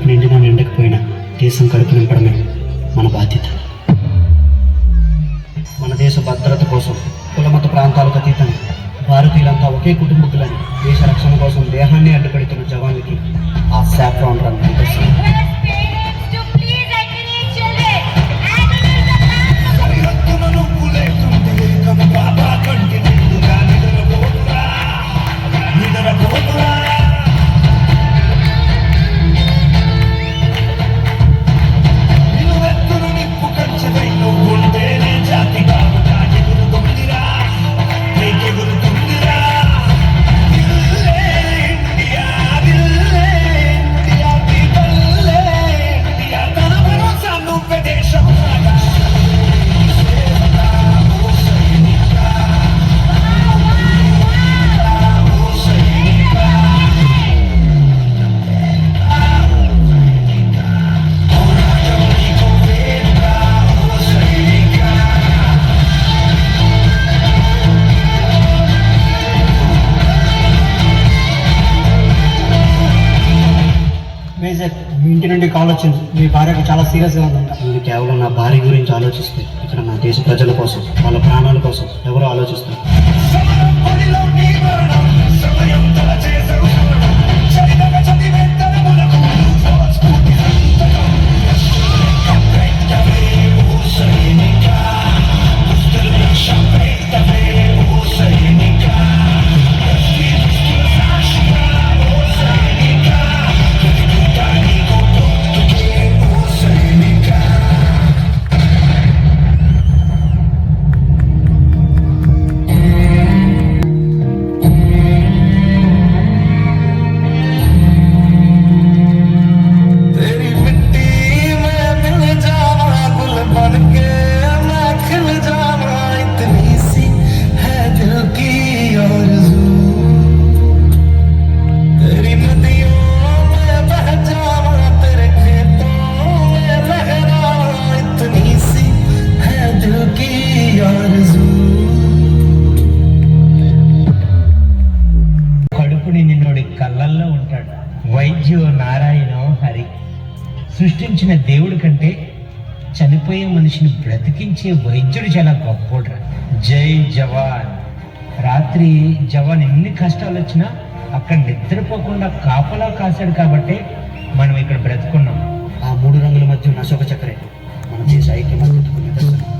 నిండినా నిండకపోయినా దేశం కడుపు నింపడమే మన బాధ్యత. మన దేశ భద్రత కోసం కులమత ప్రాంతాలకు అతీతంగా భారతీయులంతా ఒకే కుటుంబకులని దేశ రక్షణ కోసం దేహాన్ని అడ్డుపెడుతున్న జవాన్లకి ఆ సాఫ్రాన్ రంగు అనిపిస్తుంది. మేజర్, మీ ఇంటి నుండి కాల్ వచ్చింది. మీ భార్యకు చాలా సీరియస్గా ఉందంట. మీరు కేవలం నా భార్య గురించి ఆలోచిస్తే ఇక్కడ నా దేశ ప్రజల కోసం, వాళ్ళ ప్రాణాల కోసం ఎవరో ఆలోచిస్తారు. కళ్ళల్లో ఉంటాడు. వైద్యో నారాయణో హరి. సృష్టించిన దేవుడి కంటే చనిపోయే మనిషిని బ్రతికించే వైద్యుడు చాలా గొప్పోడ్రా. జై జవాన్. రాత్రి జవాన్ ఎన్ని కష్టాలు వచ్చినా అక్కడ నిద్రపోకుండా కాపలా కాశాడు కాబట్టి మనం ఇక్కడ బ్రతుకున్నాం. ఆ 3 రంగుల మధ్య ఉన్న అశోక చక్రే మన దేశ ఐక్య మద్దతుకు నిదర్శనం.